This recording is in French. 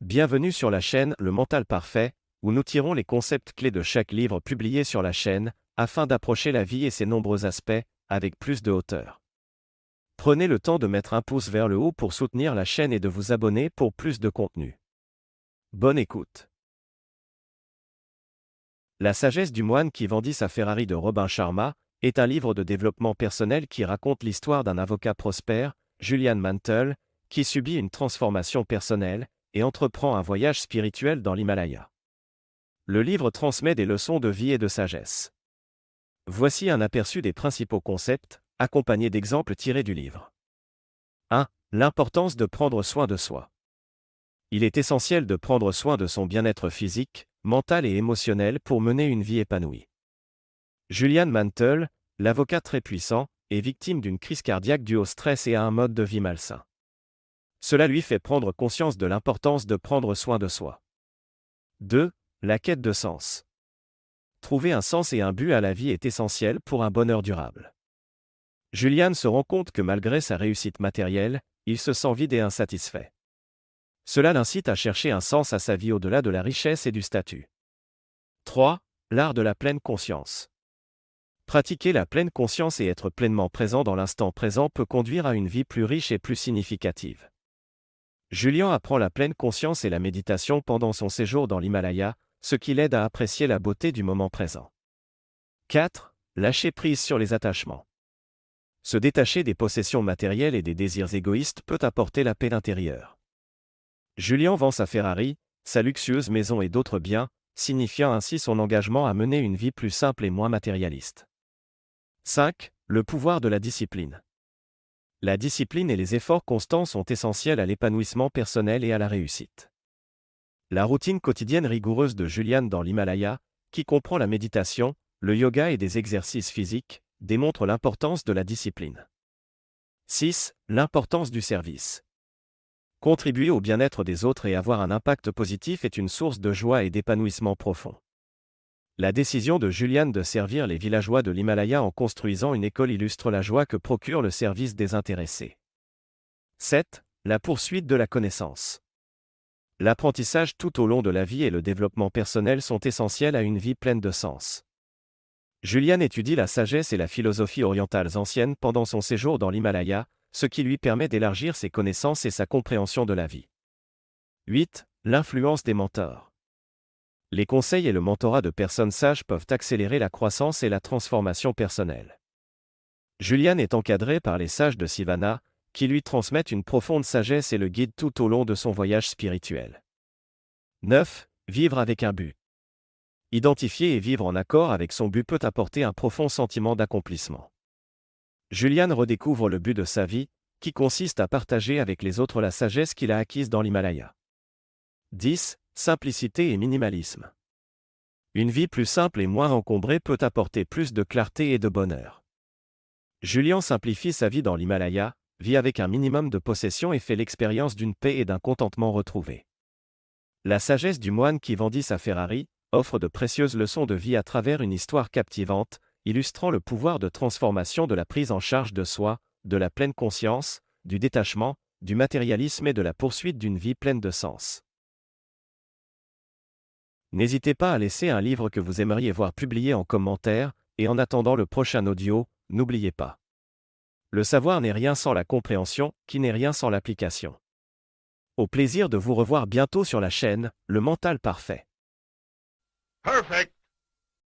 Bienvenue sur la chaîne Le Mental Parfait, où nous tirons les concepts clés de chaque livre publié sur la chaîne, afin d'approcher la vie et ses nombreux aspects, avec plus de hauteur. Prenez le temps de mettre un pouce vers le haut pour soutenir la chaîne et de vous abonner pour plus de contenu. Bonne écoute. La sagesse du moine qui vendit sa Ferrari de Robin Sharma est un livre de développement personnel qui raconte l'histoire d'un avocat prospère, Julian Mantle, qui subit une transformation personnelle et entreprend un voyage spirituel dans l'Himalaya. Le livre transmet des leçons de vie et de sagesse. Voici un aperçu des principaux concepts, accompagnés d'exemples tirés du livre. 1. L'importance de prendre soin de soi. Il est essentiel de prendre soin de son bien-être physique, mental et émotionnel pour mener une vie épanouie. Julian Mantle, l'avocat très puissant, est victime d'une crise cardiaque due au stress et à un mode de vie malsain. Cela lui fait prendre conscience de l'importance de prendre soin de soi. 2. La quête de sens. Trouver un sens et un but à la vie est essentiel pour un bonheur durable. Julian se rend compte que malgré sa réussite matérielle, il se sent vide et insatisfait. Cela l'incite à chercher un sens à sa vie au-delà de la richesse et du statut. 3. L'art de la pleine conscience. Pratiquer la pleine conscience et être pleinement présent dans l'instant présent peut conduire à une vie plus riche et plus significative. Julian apprend la pleine conscience et la méditation pendant son séjour dans l'Himalaya, ce qui l'aide à apprécier la beauté du moment présent. 4. Lâcher prise sur les attachements. Se détacher des possessions matérielles et des désirs égoïstes peut apporter la paix intérieure. Julian vend sa Ferrari, sa luxueuse maison et d'autres biens, signifiant ainsi son engagement à mener une vie plus simple et moins matérialiste. 5. Le pouvoir de la discipline. La discipline et les efforts constants sont essentiels à l'épanouissement personnel et à la réussite. La routine quotidienne rigoureuse de Julian dans l'Himalaya, qui comprend la méditation, le yoga et des exercices physiques, démontre l'importance de la discipline. 6. L'importance du service. Contribuer au bien-être des autres et avoir un impact positif est une source de joie et d'épanouissement profond. La décision de Julian de servir les villageois de l'Himalaya en construisant une école illustre la joie que procure le service désintéressé. 7. La poursuite de la connaissance. L'apprentissage tout au long de la vie et le développement personnel sont essentiels à une vie pleine de sens. Julian étudie la sagesse et la philosophie orientales anciennes pendant son séjour dans l'Himalaya, ce qui lui permet d'élargir ses connaissances et sa compréhension de la vie. 8. L'influence des mentors. Les conseils et le mentorat de personnes sages peuvent accélérer la croissance et la transformation personnelle. Julian est encadré par les sages de Sivana, qui lui transmettent une profonde sagesse et le guident tout au long de son voyage spirituel. 9. Vivre avec un but. Identifier et vivre en accord avec son but peut apporter un profond sentiment d'accomplissement. Julian redécouvre le but de sa vie, qui consiste à partager avec les autres la sagesse qu'il a acquise dans l'Himalaya. 10. Simplicité et minimalisme. Une vie plus simple et moins encombrée peut apporter plus de clarté et de bonheur. Julian simplifie sa vie dans l'Himalaya, vit avec un minimum de possessions et fait l'expérience d'une paix et d'un contentement retrouvé. La sagesse du moine qui vendit sa Ferrari offre de précieuses leçons de vie à travers une histoire captivante, illustrant le pouvoir de transformation de la prise en charge de soi, de la pleine conscience, du détachement, du matérialisme et de la poursuite d'une vie pleine de sens. N'hésitez pas à laisser un livre que vous aimeriez voir publié en commentaire, et en attendant le prochain audio, n'oubliez pas. Le savoir n'est rien sans la compréhension, qui n'est rien sans l'application. Au plaisir de vous revoir bientôt sur la chaîne, Le Mental Parfait. Perfect.